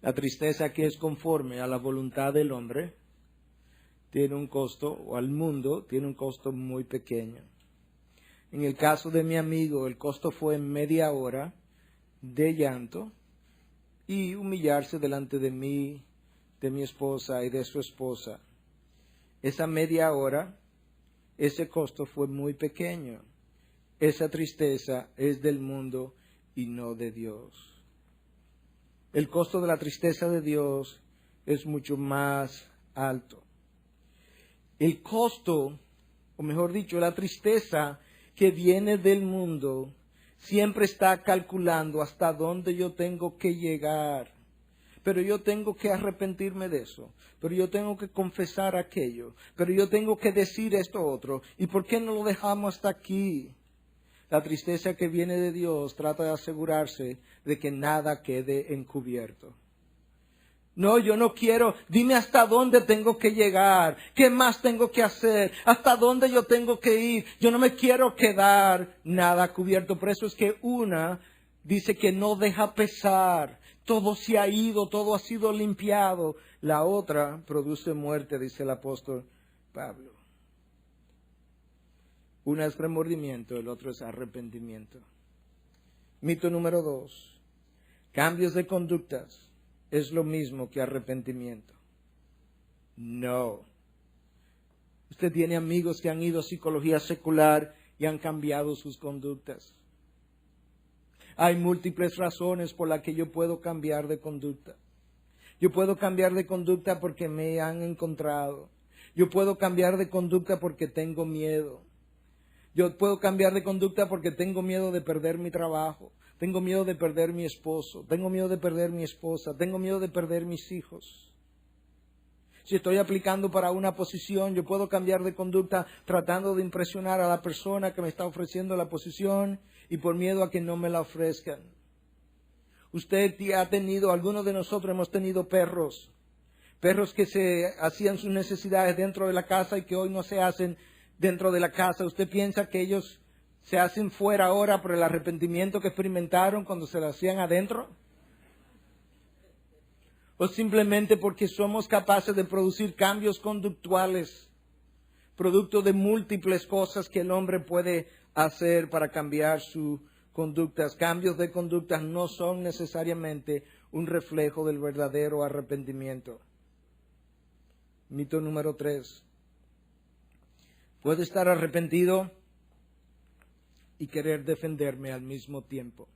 La tristeza que es conforme a la voluntad del hombre tiene un costo, o al mundo, tiene un costo muy pequeño. En el caso de mi amigo, el costo fue media hora de llanto y humillarse delante de mí, de mi esposa y de su esposa. Esa media hora, ese costo fue muy pequeño. Esa tristeza es del mundo y no de Dios. El costo de la tristeza de Dios es mucho más alto. El costo, o mejor dicho, la tristeza que viene del mundo siempre está calculando hasta dónde yo tengo que llegar. Pero yo tengo que arrepentirme de eso. Pero yo tengo que confesar aquello. Pero yo tengo que decir esto otro. ¿Y por qué no lo dejamos hasta aquí? La tristeza que viene de Dios trata de asegurarse de que nada quede encubierto. No, yo no quiero. Dime hasta dónde tengo que llegar. ¿Qué más tengo que hacer? ¿Hasta dónde yo tengo que ir? Yo no me quiero quedar nada cubierto. Por eso es que una dice que no deja pesar. Todo se ha ido, todo ha sido limpiado. La otra produce muerte, dice el apóstol Pablo. Una es remordimiento, el otro es arrepentimiento. Mito número 2. Cambios de conductas es lo mismo que arrepentimiento. No. Usted tiene amigos que han ido a psicología secular y han cambiado sus conductas. Hay múltiples razones por las que yo puedo cambiar de conducta. Yo puedo cambiar de conducta porque me han encontrado. Yo puedo cambiar de conducta porque tengo miedo. Yo puedo cambiar de conducta porque tengo miedo de perder mi trabajo. Tengo miedo de perder mi esposo. Tengo miedo de perder mi esposa. Tengo miedo de perder mis hijos. Si estoy aplicando para una posición, yo puedo cambiar de conducta tratando de impresionar a la persona que me está ofreciendo la posición y por miedo a que no me la ofrezcan. Usted ha tenido, algunos de nosotros hemos tenido perros que se hacían sus necesidades dentro de la casa y que hoy no se hacen dentro de la casa. ¿Usted piensa que ellos se hacen fuera ahora por el arrepentimiento que experimentaron cuando se lo hacían adentro? ¿O simplemente porque somos capaces de producir cambios conductuales, producto de múltiples cosas que el hombre puede hacer para cambiar sus conductas? Cambios de conductas no son necesariamente un reflejo del verdadero arrepentimiento. Mito número 3. Puedo estar arrepentido y querer defenderme al mismo tiempo.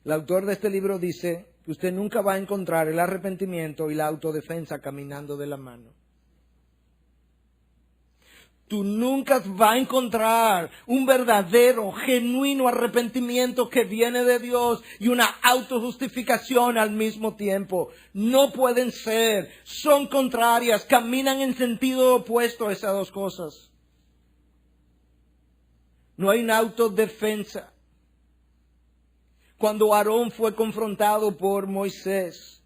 El autor de este libro dice que usted nunca va a encontrar el arrepentimiento y la autodefensa caminando de la mano. Tú nunca vas a encontrar un verdadero, genuino arrepentimiento que viene de Dios y una autojustificación al mismo tiempo. No pueden ser, son contrarias, caminan en sentido opuesto esas dos cosas. No hay una autodefensa. Cuando Aarón fue confrontado por Moisés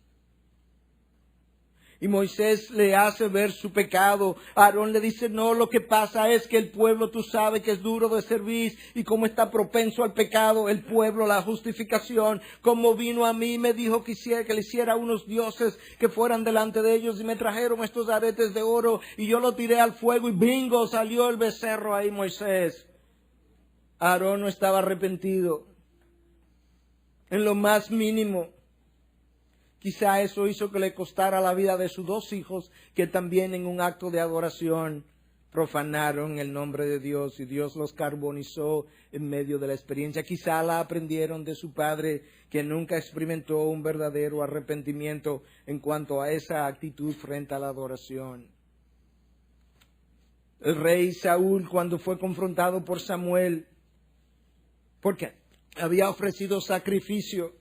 y Moisés le hace ver su pecado, Aarón le dice, no, lo que pasa es que el pueblo, tú sabes que es duro de servir y como está propenso al pecado, el pueblo, la justificación, como vino a mí, me dijo que le hiciera unos dioses que fueran delante de ellos y me trajeron estos aretes de oro y yo lo tiré al fuego y bingo, salió el becerro ahí Moisés. Aarón no estaba arrepentido en lo más mínimo. Quizá eso hizo que le costara la vida de sus 2 hijos, que también en un acto de adoración profanaron el nombre de Dios y Dios los carbonizó en medio de la experiencia. Quizá la aprendieron de su padre, que nunca experimentó un verdadero arrepentimiento en cuanto a esa actitud frente a la adoración. El rey Saúl, cuando fue confrontado por Samuel, porque había ofrecido sacrificio,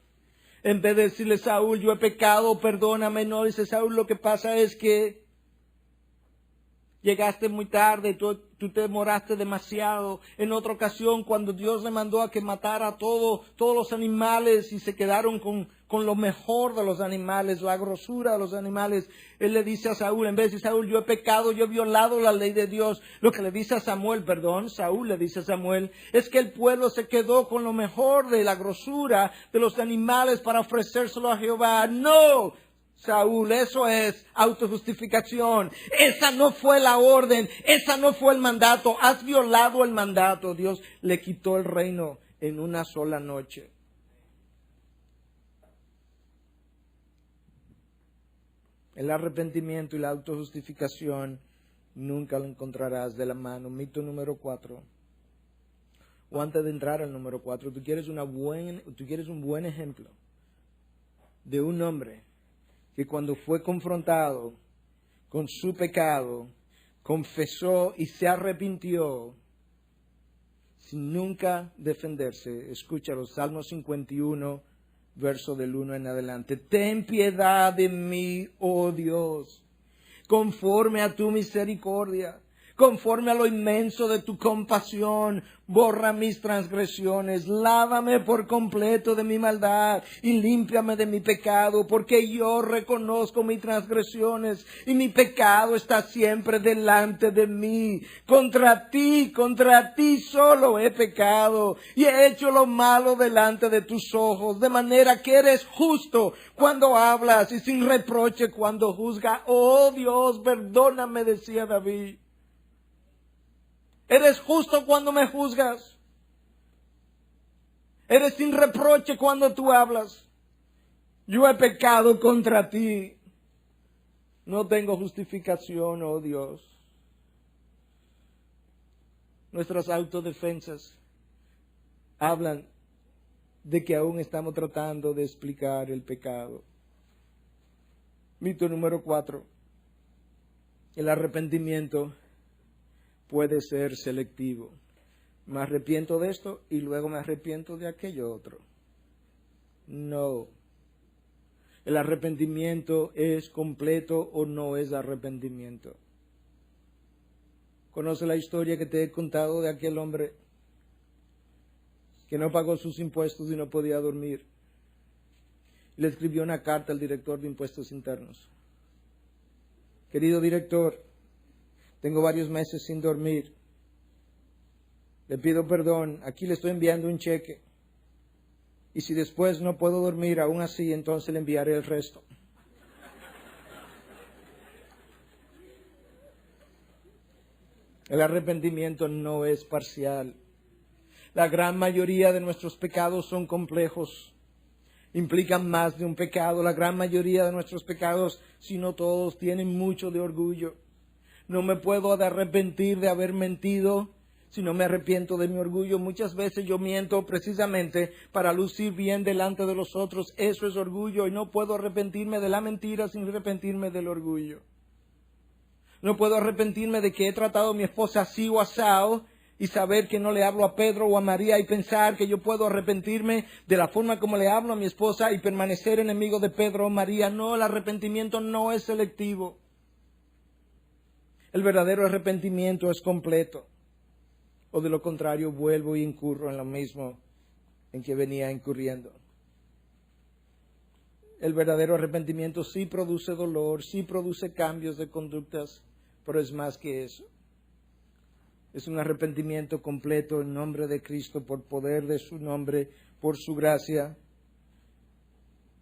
en vez de decirle: Saúl, yo he pecado, perdóname, no, dice Saúl: lo que pasa es que llegaste muy tarde, tú te demoraste demasiado. En otra ocasión, cuando Dios le mandó a que matara a todos los animales y se quedaron con lo mejor de los animales, la grosura de los animales, él le dice a Saúl, en vez de: Saúl, yo he pecado, yo he violado la ley de Dios, lo que le dice a Samuel, Saúl le dice a Samuel, es que el pueblo se quedó con lo mejor de la grosura de los animales para ofrecérselo a Jehová. ¡No! Saúl, eso es autojustificación. Esa no fue la orden, esa no fue el mandato. Has violado el mandato. Dios le quitó el reino en una sola noche. El arrepentimiento y la autojustificación nunca lo encontrarás de la mano. Mito número 4. O antes de entrar al número 4, tú quieres un buen ejemplo de un hombre que cuando fue confrontado con su pecado, confesó y se arrepintió sin nunca defenderse. Escúchalo, Salmo 51, verso del 1 en adelante. Ten piedad de mí, oh Dios, conforme a tu misericordia, conforme a lo inmenso de tu compasión, borra mis transgresiones, lávame por completo de mi maldad y límpiame de mi pecado, porque yo reconozco mis transgresiones y mi pecado está siempre delante de mí. Contra ti solo he pecado y he hecho lo malo delante de tus ojos, de manera que eres justo cuando hablas y sin reproche cuando juzgas. Oh Dios, perdóname, decía David. Eres justo cuando me juzgas. Eres sin reproche cuando tú hablas. Yo he pecado contra ti. No tengo justificación, oh Dios. Nuestras autodefensas hablan de que aún estamos tratando de explicar el pecado. Mito número 4. El arrepentimiento puede ser selectivo. Me arrepiento de esto y luego me arrepiento de aquello otro. No. El arrepentimiento es completo o no es arrepentimiento. ¿Conoce la historia que te he contado de aquel hombre que no pagó sus impuestos y no podía dormir? Le escribió una carta al director de impuestos internos. Querido director, tengo varios meses sin dormir. Le pido perdón. Aquí le estoy enviando un cheque. Y si después no puedo dormir aún así, entonces le enviaré el resto. El arrepentimiento no es parcial. La gran mayoría de nuestros pecados son complejos. Implican más de un pecado. La gran mayoría de nuestros pecados, si no todos, tienen mucho de orgullo. No me puedo arrepentir de haber mentido si no me arrepiento de mi orgullo. Muchas veces yo miento precisamente para lucir bien delante de los otros. Eso es orgullo y no puedo arrepentirme de la mentira sin arrepentirme del orgullo. No puedo arrepentirme de que he tratado a mi esposa así o asao y saber que no le hablo a Pedro o a María y pensar que yo puedo arrepentirme de la forma como le hablo a mi esposa y permanecer enemigo de Pedro o María. No, el arrepentimiento no es selectivo. El verdadero arrepentimiento es completo. O de lo contrario, vuelvo y incurro en lo mismo en que venía incurriendo. El verdadero arrepentimiento sí produce dolor, sí produce cambios de conductas, pero es más que eso. Es un arrepentimiento completo en nombre de Cristo, por poder de su nombre, por su gracia.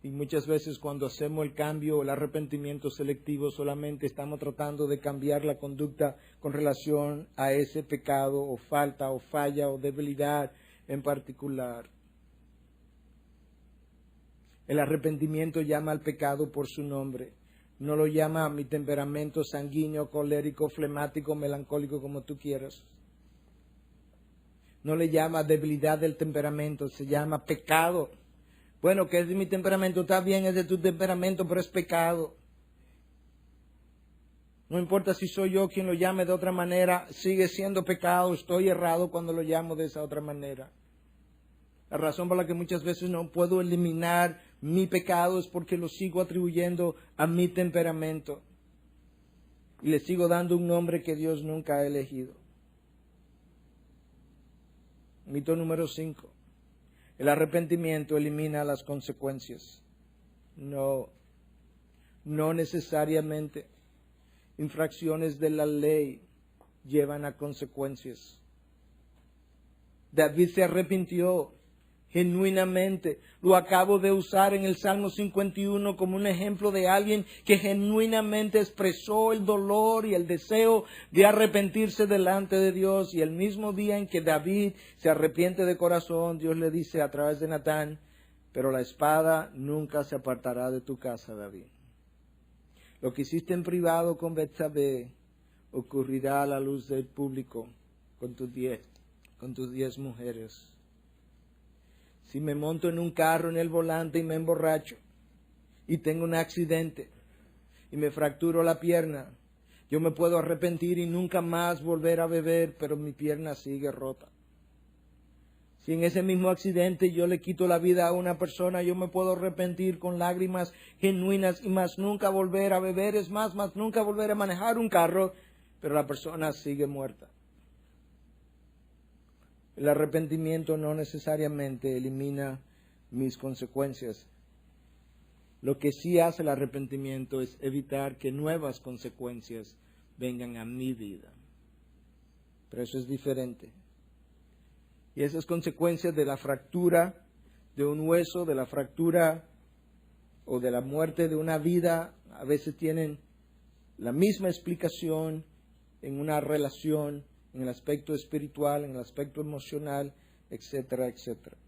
Y muchas veces cuando hacemos el cambio, el arrepentimiento selectivo, solamente estamos tratando de cambiar la conducta con relación a ese pecado o falta o falla o debilidad en particular. El arrepentimiento llama al pecado por su nombre. No lo llama a mi temperamento sanguíneo, colérico, flemático, melancólico, como tú quieras. No le llama debilidad del temperamento, se llama pecado. Bueno, que es de mi temperamento, está bien, es de tu temperamento, pero es pecado. No importa si soy yo quien lo llame de otra manera, sigue siendo pecado, estoy errado cuando lo llamo de esa otra manera. La razón por la que muchas veces no puedo eliminar mi pecado es porque lo sigo atribuyendo a mi temperamento. Y le sigo dando un nombre que Dios nunca ha elegido. Mito número 5. El arrepentimiento elimina las consecuencias. No necesariamente. Infracciones de la ley llevan a consecuencias. David se arrepintió genuinamente. Lo acabo de usar en el Salmo 51 como un ejemplo de alguien que genuinamente expresó el dolor y el deseo de arrepentirse delante de Dios. Y el mismo día en que David se arrepiente de corazón, Dios le dice a través de Natán: pero la espada nunca se apartará de tu casa, David. Lo que hiciste en privado con Betsabé ocurrirá a la luz del público con tus 10 mujeres. Si me monto en un carro en el volante y me emborracho y tengo un accidente y me fracturo la pierna, yo me puedo arrepentir y nunca más volver a beber, pero mi pierna sigue rota. Si en ese mismo accidente yo le quito la vida a una persona, yo me puedo arrepentir con lágrimas genuinas y más nunca volver a beber, es más nunca volver a manejar un carro, pero la persona sigue muerta. El arrepentimiento no necesariamente elimina mis consecuencias. Lo que sí hace el arrepentimiento es evitar que nuevas consecuencias vengan a mi vida. Pero eso es diferente. Y esas consecuencias de la fractura de un hueso, de la fractura o de la muerte de una vida, a veces tienen la misma explicación en una relación, en el aspecto espiritual, en el aspecto emocional, etcétera, etcétera.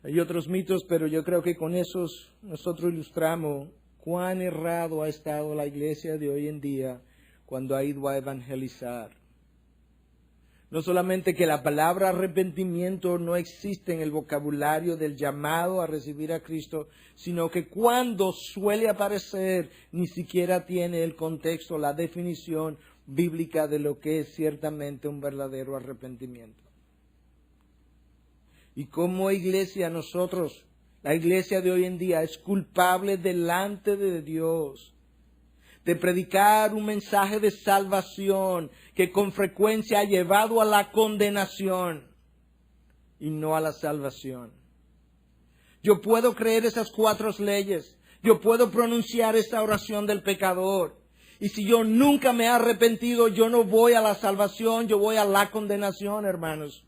Hay otros mitos, pero yo creo que con esos nosotros ilustramos cuán errado ha estado la iglesia de hoy en día cuando ha ido a evangelizar. No solamente que la palabra arrepentimiento no existe en el vocabulario del llamado a recibir a Cristo, sino que cuando suele aparecer ni siquiera tiene el contexto, la definición bíblica de lo que es ciertamente un verdadero arrepentimiento. Y como iglesia nosotros, la iglesia de hoy en día es culpable delante de Dios de predicar un mensaje de salvación que con frecuencia ha llevado a la condenación y no a la salvación. Yo puedo creer esas 4 leyes, yo puedo pronunciar esta oración del pecador, y si yo nunca me he arrepentido, yo no voy a la salvación, yo voy a la condenación, hermanos.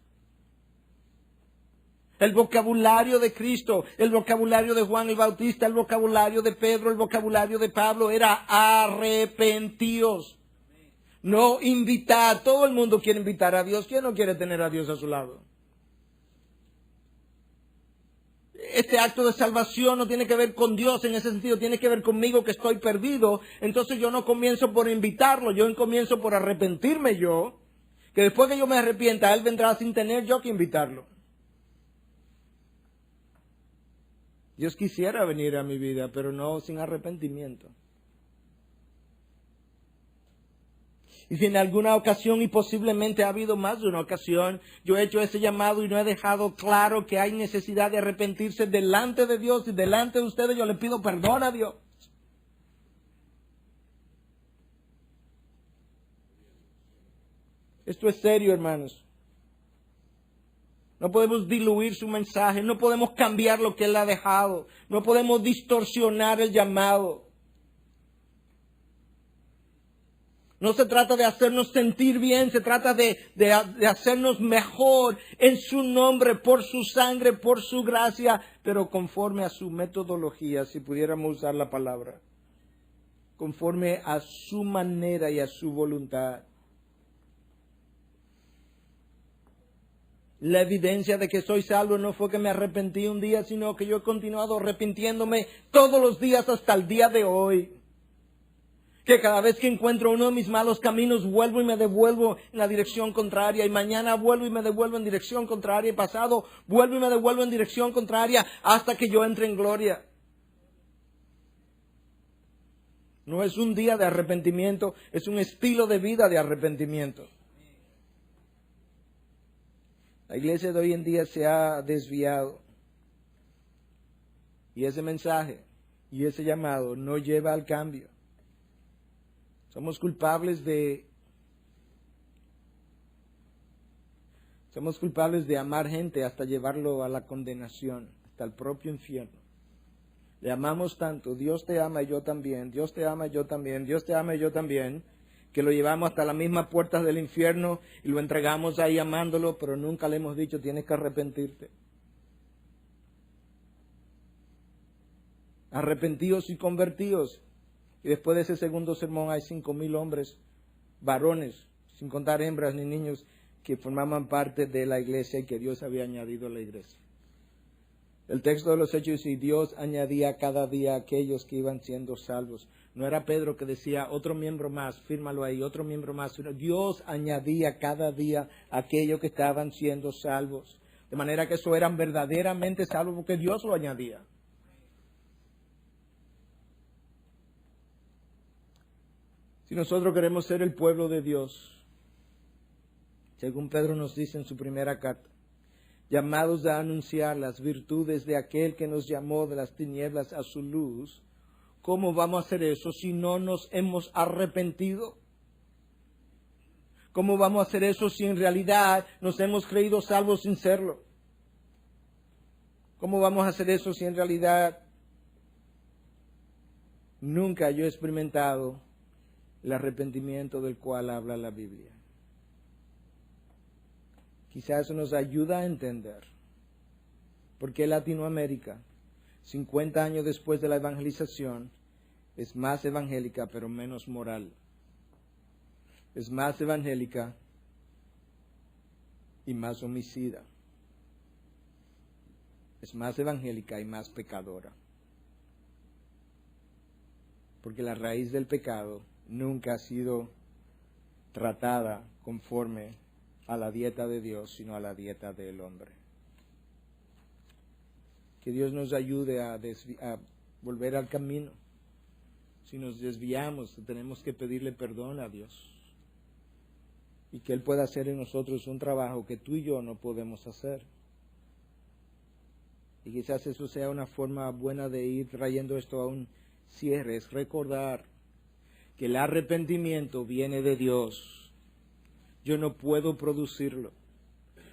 El vocabulario de Cristo, el vocabulario de Juan el Bautista, el vocabulario de Pedro, el vocabulario de Pablo era arrepentíos. No invitar. Todo el mundo quiere invitar a Dios. ¿Quién no quiere tener a Dios a su lado? Este acto de salvación no tiene que ver con Dios en ese sentido, tiene que ver conmigo que estoy perdido. Entonces yo no comienzo por invitarlo, yo comienzo por arrepentirme yo. Que después que yo me arrepienta, Él vendrá sin tener yo que invitarlo. Dios quisiera venir a mi vida, pero no sin arrepentimiento. Y si en alguna ocasión, y posiblemente ha habido más de una ocasión, yo he hecho ese llamado y no he dejado claro que hay necesidad de arrepentirse delante de Dios y delante de ustedes, yo le pido perdón a Dios. Esto es serio, hermanos. No podemos diluir su mensaje, no podemos cambiar lo que Él ha dejado, no podemos distorsionar el llamado. No se trata de hacernos sentir bien, se trata de hacernos mejor en su nombre, por su sangre, por su gracia, pero conforme a su metodología, si pudiéramos usar la palabra, conforme a su manera y a su voluntad. La evidencia de que soy salvo no fue que me arrepentí un día, sino que yo he continuado arrepintiéndome todos los días hasta el día de hoy. Que cada vez que encuentro uno de mis malos caminos, vuelvo y me devuelvo en la dirección contraria. Y mañana vuelvo y me devuelvo en dirección contraria. Y pasado vuelvo y me devuelvo en dirección contraria hasta que yo entre en gloria. No es un día de arrepentimiento, es un estilo de vida de arrepentimiento. La iglesia de hoy en día se ha desviado. Y ese mensaje y ese llamado no lleva al cambio. Somos culpables de amar gente hasta llevarlo a la condenación, hasta el propio infierno. Le amamos tanto, Dios te ama y yo también, Dios te ama y yo también, Dios te ama y yo también, que lo llevamos hasta las mismas puertas del infierno y lo entregamos ahí amándolo, pero nunca le hemos dicho tienes que arrepentirte. Arrepentidos y convertidos. Y después de ese segundo sermón hay 5,000 hombres, varones, sin contar hembras ni niños, que formaban parte de la iglesia y que Dios había añadido a la iglesia. El texto de los Hechos dice, Dios añadía cada día a aquellos que iban siendo salvos. No era Pedro que decía, otro miembro más, fírmalo ahí, otro miembro más. Dios añadía cada día a aquellos que estaban siendo salvos. De manera que eso eran verdaderamente salvos porque Dios lo añadía. Si nosotros queremos ser el pueblo de Dios, según Pedro nos dice en su primera carta, llamados a anunciar las virtudes de aquel que nos llamó de las tinieblas a su luz, ¿cómo vamos a hacer eso si no nos hemos arrepentido? ¿Cómo vamos a hacer eso si en realidad nos hemos creído salvos sin serlo? ¿Cómo vamos a hacer eso si en realidad nunca yo he experimentado el arrepentimiento del cual habla la Biblia? Quizás eso nos ayuda a entender por qué Latinoamérica, 50 años después de la evangelización, es más evangélica pero menos moral. Es más evangélica y más homicida. Es más evangélica y más pecadora. Porque la raíz del pecado nunca ha sido tratada conforme a la dieta de Dios, sino a la dieta del hombre. Que Dios nos ayude a volver al camino. Si nos desviamos, tenemos que pedirle perdón a Dios. Y que Él pueda hacer en nosotros un trabajo que tú y yo no podemos hacer. Y quizás eso sea una forma buena de ir trayendo esto a un cierre, es recordar que el arrepentimiento viene de Dios. Yo no puedo producirlo.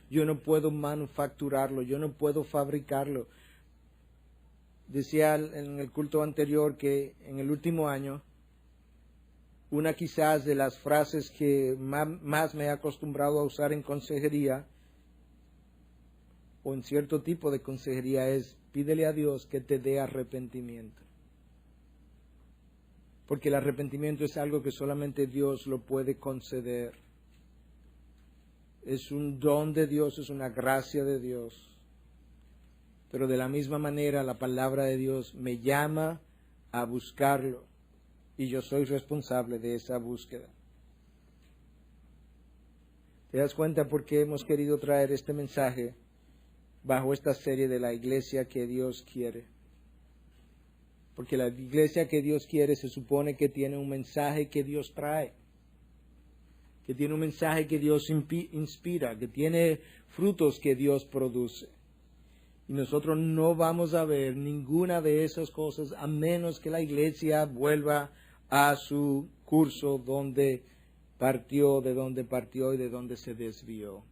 Yo no puedo manufacturarlo. Yo no puedo fabricarlo. Decía en el culto anterior que en el último año, una quizás de las frases que más me he acostumbrado a usar en consejería, o en cierto tipo de consejería, es pídele a Dios que te dé arrepentimiento. Porque el arrepentimiento es algo que solamente Dios lo puede conceder. Es un don de Dios, es una gracia de Dios. Pero de la misma manera la palabra de Dios me llama a buscarlo. Y yo soy responsable de esa búsqueda. ¿Te das cuenta por qué hemos querido traer este mensaje bajo esta serie de la iglesia que Dios quiere? Porque la iglesia que Dios quiere se supone que tiene un mensaje que Dios trae, que tiene un mensaje que Dios inspira, que tiene frutos que Dios produce. Y nosotros no vamos a ver ninguna de esas cosas a menos que la iglesia vuelva a su curso donde partió, de donde partió y de donde se desvió.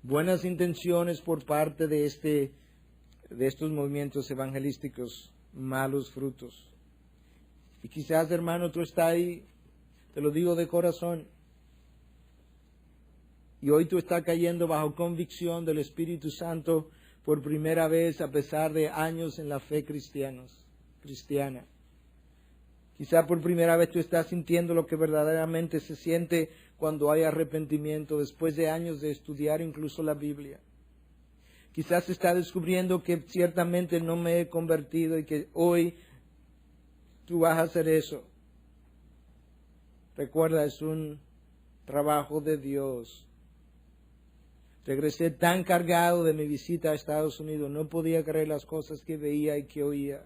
Buenas intenciones por parte de estos movimientos evangelísticos, malos frutos. Y quizás, hermano, tú estás ahí, te lo digo de corazón, y hoy tú estás cayendo bajo convicción del Espíritu Santo por primera vez a pesar de años en la fe cristiana. Quizá por primera vez tú estás sintiendo lo que verdaderamente se siente cuando hay arrepentimiento después de años de estudiar incluso la Biblia. Quizás estás descubriendo que ciertamente no me he convertido y que hoy tú vas a hacer eso. Recuerda, es un trabajo de Dios. Regresé tan cargado de mi visita a Estados Unidos, no podía creer las cosas que veía y que oía.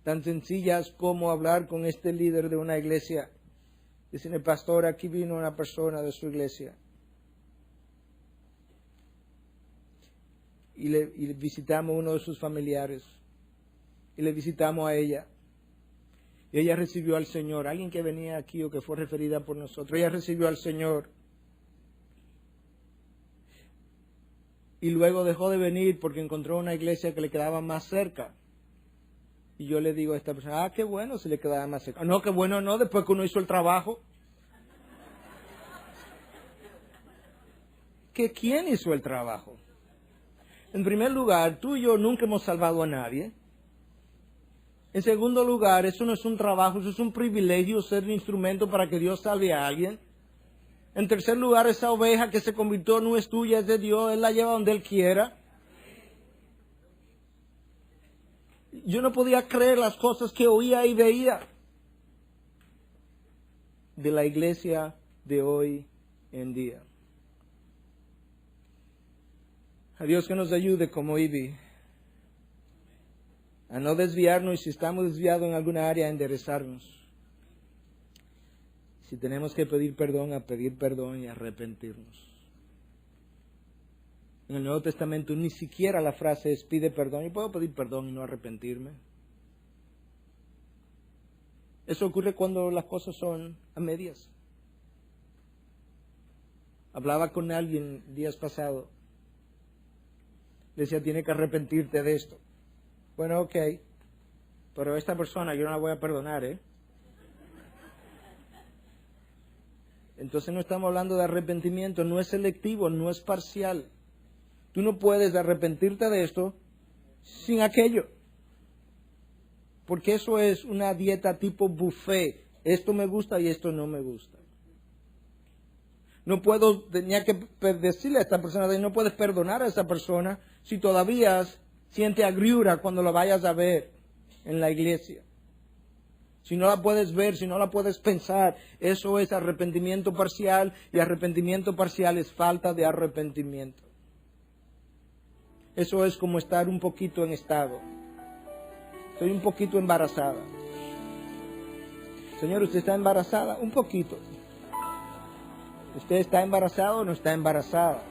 Tan sencillas como hablar con este líder de una iglesia. Dicen, pastor, aquí vino una persona de su iglesia. Y visitamos a uno de sus familiares. Y le visitamos a ella. Y ella recibió al Señor. Alguien que venía aquí o que fue referida por nosotros. Ella recibió al Señor. Y luego dejó de venir porque encontró una iglesia que le quedaba más cerca. Y yo le digo a esta persona, qué bueno si le quedaba más cerca. No, qué bueno no, después que uno hizo el trabajo. ¿Quién hizo el trabajo? En primer lugar, tú y yo nunca hemos salvado a nadie. En segundo lugar, eso no es un trabajo, eso es un privilegio ser un instrumento para que Dios salve a alguien. En tercer lugar, esa oveja que se convirtió no es tuya, es de Dios, Él la lleva donde Él quiera. Yo no podía creer las cosas que oía y veía de la iglesia de hoy en día. A Dios que nos ayude como Ivy a no desviarnos y si estamos desviados en alguna área a enderezarnos. Si tenemos que pedir perdón, a pedir perdón y arrepentirnos. En el Nuevo Testamento ni siquiera la frase es pide perdón. Yo puedo pedir perdón y no arrepentirme. Eso ocurre cuando las cosas son a medias. Hablaba con alguien días pasados. Decía, tiene que arrepentirte de esto. Bueno, ok. Pero a esta persona yo no la voy a perdonar, ¿eh? Entonces no estamos hablando de arrepentimiento. No es selectivo, no es parcial. Tú no puedes arrepentirte de esto sin aquello. Porque eso es una dieta tipo buffet. Esto me gusta y esto no me gusta. No puedo, tenía que decirle a esta persona, no puedes perdonar a esa persona si todavía siente agriura cuando la vayas a ver en la iglesia. Si no la puedes ver, si no la puedes pensar, eso es arrepentimiento parcial y arrepentimiento parcial es falta de arrepentimiento. Eso es como estar un poquito en estado. Estoy un poquito embarazada. Señor, ¿usted está embarazada? Un poquito. ¿Usted está embarazado o no está embarazada?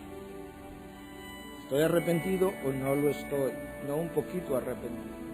¿Estoy arrepentido o no lo estoy? No un poquito arrepentido.